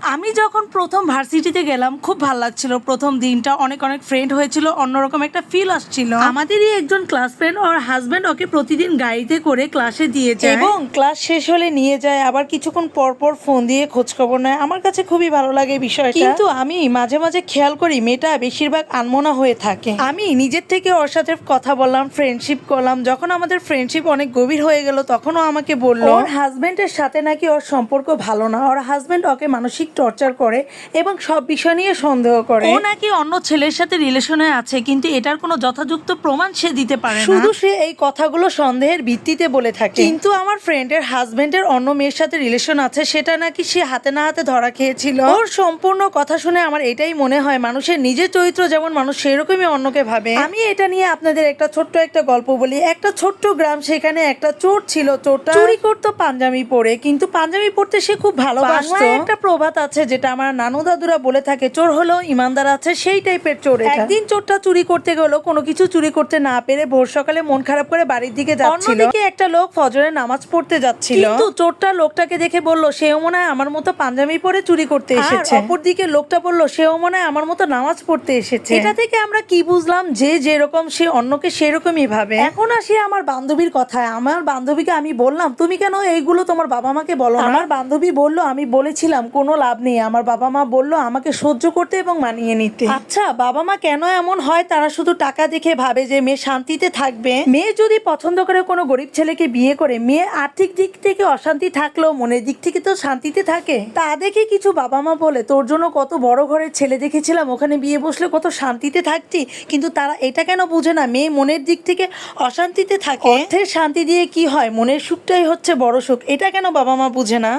আমি যখন প্রথম ভার্সিটিতে গেলাম খুব ভালো লাগছিল। প্রথম দিনটা অনেক ফ্রেন্ড হয়েছিল, অন্যরকম একটা ফিল আসছিল। আমাদেরই একজন ক্লাস ফ্রেন্ড ওর হাজবেন্ড ওকে প্রতিদিন গাড়িতে করে ক্লাসে দিয়ে যায় এবং ক্লাস শেষ হলে নিয়ে যায়, আবার কিছুক্ষণ পর পর ফোন দিয়ে খোঁজখবর নেয়। আমার কাছে খুবই ভালো লাগে বিষয়টা, কিন্তু আমি মাঝে মাঝে খেয়াল করি মেয়েটা বেশিরভাগ আনমনা হয়ে থাকে। আমি নিজের থেকে ওর সাথে কথা বললাম, ফ্রেন্ডশিপ করলাম। যখন আমাদের ফ্রেন্ডশিপ অনেক গভীর হয়ে গেল তখনও আমাকে বলল ওর হাজবেন্ডের সাথে নাকি ওর সম্পর্ক ভালো না, ওর হাজবেন্ড ওকে মানসিক টর্চার করে এবং সব বিষয় নিয়ে সন্দেহ করে। ও নাকি অন্য ছেলের সাথে রিলেশনে আছে, কিন্তু এটার কোনো যথাযথ প্রমাণ সে দিতে পারে না, শুধু সে এই কথাগুলো সন্দেহের ভিত্তিতে বলে থাকে। কিন্তু আমার ফ্রেন্ডের হাজবেন্ডের অন্য মেয়ের সাথে রিলেশন আছে, সেটা নাকি সে হাতে না হাতে ধরা খেয়েছিল। ওর সম্পূর্ণ কথা শুনে আমার এটাই মনে হয় মানুষের নিজের চরিত্র যেমন মানুষ সেরকমই অন্যকে ভাবে। আমি এটা নিয়ে আপনাদের একটা ছোট্ট একটা গল্প বলি। একটা ছোট্ট গ্রাম, সেখানে একটা চোর ছিল। চোরটা চুরি করতো পাঞ্জাবি পরে, কিন্তু পাঞ্জাবি পরতে সে খুব ভালোবাসতো। একটা প্রবাদ আছে যেটা আমার নানু দাদুরা বলে থাকে, চোর হলো ইমানদার আছে, সেই টাইপের চোর। একদিন চোরটা চুরি করতে গেল, কোনো কিছু চুরি করতে না পেরে ভোর সকালে মন খারাপ করে বাড়ির দিকে যাচ্ছিল। অন্যদিকে একটা লোক ফজরের নামাজ পড়তে যাচ্ছিল, কিন্তু চোরটা লোকটাকে দেখে বলল সেও মনে হয় আমার মতো পাঞ্জাবি পরে চুরি করতে এসেছে। অপরদিকে লোকটা বলল সেও মনে হয় আমার মতো নামাজ পড়তে এসেছে। এটা থেকে আমরা কি বুঝলাম, যে যেরকম সে অন্যকে সেরকমই ভাবে। এখন আসি আমার বান্ধবীর কথায়। আমার বান্ধবীকে আমি বললাম তুমি কেন এইগুলো তোমার বাবা মাকে বলো না? আমার বান্ধবী বলল আমি বলেছিলাম কোনো লাভ নেই। আমার বাবা মা বলল আমাকে সহ্য করতে এবং মানিয়ে নিতে। আচ্ছা, বাবা মা কেন এমন হয়? তারা শুধু টাকা দেখে ভাবে যে মেয়ে শান্তিতে থাকবে। মেয়ে যদি পছন্দ করে কোনো গরিব ছেলেকে বিয়ে করে, মেয়ে আর্থিক দিক থেকে অশান্তি থাকলেও মনের দিক থেকে তো শান্তিতে থাকে। তা দেখে কিছু বাবা মা বলে তোর জন্য কত বড় ঘরের ছেলে দেখেছিলাম, ওখানে বিয়ে বসলে কত শান্তিতে থাকতি। কিন্তু তারা এটা কেন বুঝে না মেয়ে মনের দিক থেকে অশান্তিতে থাকে। অর্থের শান্তি দিয়ে কি হয়, মনের সুখটাই হচ্ছে বড় সুখ। এটা কেন বাবা মা বুঝে না?